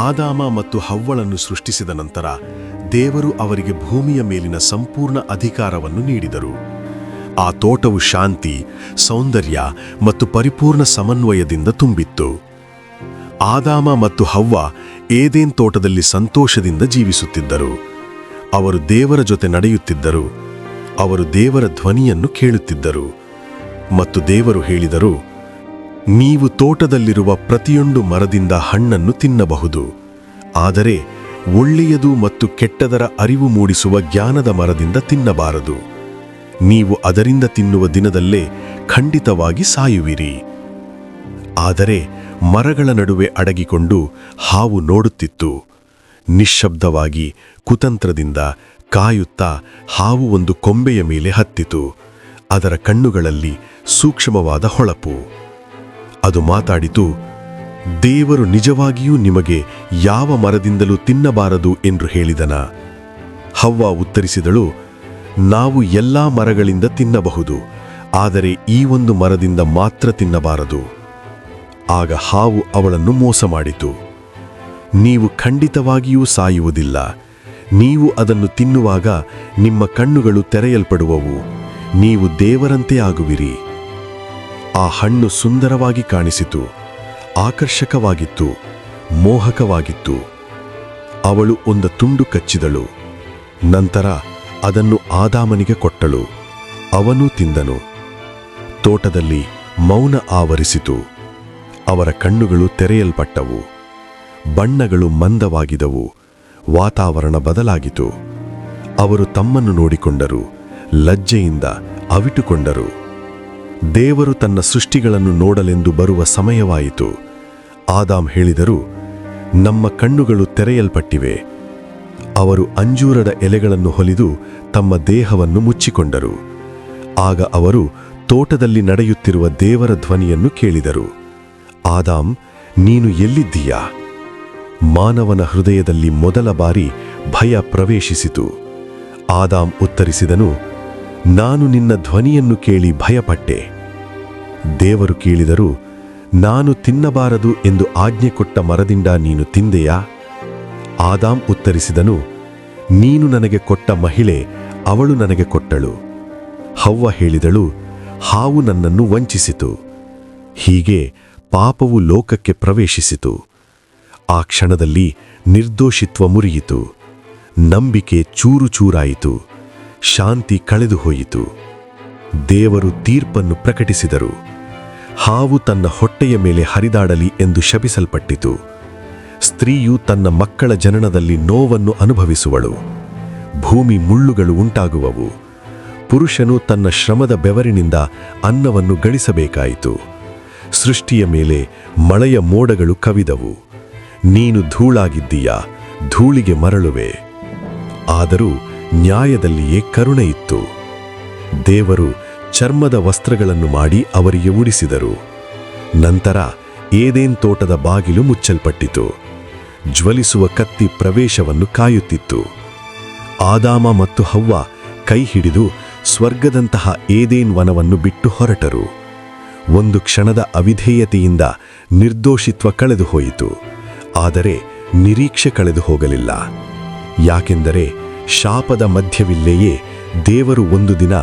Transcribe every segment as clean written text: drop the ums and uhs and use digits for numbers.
ಆದಾಮ ಮತ್ತು ಹವ್ವಳನ್ನು ಸೃಷ್ಟಿಸಿದ ನಂತರ ದೇವರು ಅವರಿಗೆ ಭೂಮಿಯ ಮೇಲಿನ ಸಂಪೂರ್ಣ ಅಧಿಕಾರವನ್ನು ನೀಡಿದರು. ಆ ತೋಟವು ಶಾಂತಿ, ಸೌಂದರ್ಯ ಮತ್ತು ಪರಿಪೂರ್ಣ ಸಮನ್ವಯದಿಂದ ತುಂಬಿತ್ತು. ಆದಾಮ ಮತ್ತು ಹವ್ವ ಏದೇನ್ ತೋಟದಲ್ಲಿ ಸಂತೋಷದಿಂದ ಜೀವಿಸುತ್ತಿದ್ದರು. ಅವರು ದೇವರ ಜೊತೆ ನಡೆಯುತ್ತಿದ್ದರು. ಅವರು ದೇವರ ಧ್ವನಿಯನ್ನು ಕೇಳುತ್ತಿದ್ದರು. ಮತ್ತು ದೇವರು ಹೇಳಿದರು, ನೀವು ತೋಟದಲ್ಲಿರುವ ಪ್ರತಿಯೊಂದು ಮರದಿಂದ ಹಣ್ಣನ್ನು ತಿನ್ನಬಹುದು, ಆದರೆ ಒಳ್ಳೆಯದು ಮತ್ತು ಕೆಟ್ಟದರ ಅರಿವು ಮೂಡಿಸುವ ಜ್ಞಾನದ ಮರದಿಂದ ತಿನ್ನಬಾರದು. ನೀವು ಅದರಿಂದ ತಿನ್ನುವ ದಿನದಲ್ಲೇ ಖಂಡಿತವಾಗಿ ಸಾಯುವಿರಿ. ಆದರೆ ಮರಗಳ ನಡುವೆ ಅಡಗಿಕೊಂಡು ಹಾವು ನೋಡುತ್ತಿತ್ತು. ನಿಶ್ಶಬ್ದವಾಗಿ ಕುತಂತ್ರದಿಂದ ಕಾಯುತ್ತಾ ಹಾವು ಒಂದು ಕೊಂಬೆಯ ಮೇಲೆ ಹತ್ತಿತು. ಅದರ ಕಣ್ಣುಗಳಲ್ಲಿ ಸೂಕ್ಷ್ಮವಾದ ಹೊಳಪು. ಅದು ಮಾತಾಡಿತು, ದೇವರು ನಿಜವಾಗಿಯೂ ನಿಮಗೆ ಯಾವ ಮರದಿಂದಲೂ ತಿನ್ನಬಾರದು ಎಂದು ಹೇಳಿದನ? ಹವ್ವ ಉತ್ತರಿಸಿದಳು, ನಾವು ಎಲ್ಲಾ ಮರಗಳಿಂದ ತಿನ್ನಬಹುದು, ಆದರೆ ಈ ಒಂದು ಮರದಿಂದ ಮಾತ್ರ ತಿನ್ನಬಾರದು. ಆಗ ಹಾವು ಅವಳನ್ನು ಮೋಸ ಮಾಡಿತು. ನೀವು ಖಂಡಿತವಾಗಿಯೂ ಸಾಯುವುದಿಲ್ಲ. ನೀವು ಅದನ್ನು ತಿನ್ನುವಾಗ ನಿಮ್ಮ ಕಣ್ಣುಗಳು ತೆರೆಯಲ್ಪಡುವವು, ನೀವು ದೇವರಂತೆ ಆಗುವಿರಿ. ಆ ಹಣ್ಣು ಸುಂದರವಾಗಿ ಕಾಣಿಸಿತು, ಆಕರ್ಷಕವಾಗಿತ್ತು, ಮೋಹಕವಾಗಿತ್ತು. ಅವಳು ಒಂದು ತುಂಡು ಕಚ್ಚಿದಳು. ನಂತರ ಅದನ್ನು ಆದಾಮನಿಗೆ ಕೊಟ್ಟಳು. ಅವನೂ ತಿಂದನು. ತೋಟದಲ್ಲಿ ಮೌನ ಆವರಿಸಿತು. ಅವರ ಕಣ್ಣುಗಳು ತೆರೆಯಲ್ಪಟ್ಟವು. ಬಣ್ಣಗಳು ಮಂದವಾಗಿದವು. ವಾತಾವರಣ ಬದಲಾಗಿತು. ಅವರು ತಮ್ಮನ್ನು ನೋಡಿಕೊಂಡರು. ಲಜ್ಜೆಯಿಂದ ಅವಿಟುಕೊಂಡರು. ದೇವರು ತನ್ನ ಸೃಷ್ಟಿಗಳನ್ನು ನೋಡಲೆಂದು ಬರುವ ಸಮಯವಾಯಿತು. ಆದಾಮ್ ಹೇಳಿದರು, ನಮ್ಮ ಕಣ್ಣುಗಳು ತೆರೆಯಲ್ಪಟ್ಟಿವೆ. ಅವರು ಅಂಜೂರದ ಎಲೆಗಳನ್ನು ಹೊಲಿದು ತಮ್ಮ ದೇಹವನ್ನು ಮುಚ್ಚಿಕೊಂಡರು. ಆಗ ಅವರು ತೋಟದಲ್ಲಿ ನಡೆಯುತ್ತಿರುವ ದೇವರ ಧ್ವನಿಯನ್ನು ಕೇಳಿದರು. ಆದಾಮ್, ನೀನು ಎಲ್ಲಿದ್ದೀಯಾ? ಮಾನವನ ಹೃದಯದಲ್ಲಿ ಮೊದಲ ಬಾರಿ ಭಯ ಪ್ರವೇಶಿಸಿತು. ಆದಾಮ್ ಉತ್ತರಿಸಿದನು, ನಾನು ನಿನ್ನ ಧ್ವನಿಯನ್ನು ಕೇಳಿ ಭಯಪಟ್ಟೆ. ದೇವರು ಕೇಳಿದರು, ನಾನು ತಿನ್ನಬಾರದು ಎಂದು ಆಜ್ಞೆ ಕೊಟ್ಟ ಮರದಿಂದ ನೀನು ತಿಂದೆಯಾ? ಆದಾಮ್ ಉತ್ತರಿಸಿದನು, ನೀನು ನನಗೆ ಕೊಟ್ಟ ಮಹಿಳೆ, ಅವಳು ನನಗೆ ಕೊಟ್ಟಳು. ಹವ್ವ ಹೇಳಿದಳು, ಹಾವು ನನ್ನನ್ನು ವಂಚಿಸಿತು. ಹೀಗೆ ಪಾಪವು ಲೋಕಕ್ಕೆ ಪ್ರವೇಶಿಸಿತು. ಆ ಕ್ಷಣದಲ್ಲಿ ನಿರ್ದೋಷಿತ್ವ ಮುರಿಯಿತು. ನಂಬಿಕೆ ಚೂರು ಚೂರಾಯಿತು. ಶಾಂತಿ ಕಳೆದು ಹೋಯಿತು. ದೇವರು ತೀರ್ಪನ್ನು ಪ್ರಕಟಿಸಿದರು. ಹಾವು ತನ್ನ ಹೊಟ್ಟೆಯ ಮೇಲೆ ಹರಿದಾಡಲಿ ಎಂದು ಶಪಿಸಲ್ಪಟ್ಟಿತು. ಸ್ತ್ರೀಯು ತನ್ನ ಮಕ್ಕಳ ಜನನದಲ್ಲಿ ನೋವನ್ನು ಅನುಭವಿಸುವಳು. ಭೂಮಿ ಮುಳ್ಳುಗಳು ಉಂಟಾಗುವವು. ಪುರುಷನು ತನ್ನ ಶ್ರಮದ ಬೆವರಿನಿಂದ ಅನ್ನವನ್ನು ಗಳಿಸಬೇಕಾಯಿತು. ಸೃಷ್ಟಿಯ ಮೇಲೆ ಮಳೆಯ ಮೋಡಗಳು ಕವಿದವು. ನೀನು ಧೂಳಾಗಿದ್ದೀಯಾ, ಧೂಳಿಗೆ ಮರಳುವೆ. ಆದರೂ ನ್ಯಾಯದಲ್ಲಿಯೇ ಕರುಣೆಯಿತ್ತು. ದೇವರು ಚರ್ಮದ ವಸ್ತ್ರಗಳನ್ನು ಮಾಡಿ ಅವರಿಗೆ ಉಡಿಸಿದರು. ನಂತರ ಏದೇನ್ ತೋಟದ ಬಾಗಿಲು ಮುಚ್ಚಲ್ಪಟ್ಟಿತು. ಜ್ವಲಿಸುವ ಕತ್ತಿ ಪ್ರವೇಶವನ್ನು ಕಾಯುತ್ತಿತ್ತು. ಆದಾಮ ಮತ್ತು ಹವ್ವ ಕೈ ಹಿಡಿದು ಸ್ವರ್ಗದಂತಹ ಏದೇನ್ ವನವನ್ನು ಬಿಟ್ಟು ಹೊರಟರು. ಒಂದು ಕ್ಷಣದ ಅವಿಧೇಯತೆಯಿಂದ ನಿರ್ದೋಷಿತ್ವ ಕಳೆದು ಹೋಯಿತು. ಆದರೆ ನಿರೀಕ್ಷೆ ಕಳೆದು ಹೋಗಲಿಲ್ಲ. ಯಾಕೆಂದರೆ ಶಾಪದ ಮಧ್ಯವಿಲ್ಲೆಯೇ ದೇವರು ಒಂದು ದಿನ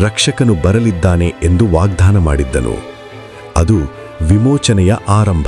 ರಕ್ಷಕನು ಬರಲಿದ್ದಾನೆ ಎಂದು ವಾಗ್ದಾನ ಮಾಡಿದ್ದನು. ಅದು ವಿಮೋಚನೆಯ ಆರಂಭ.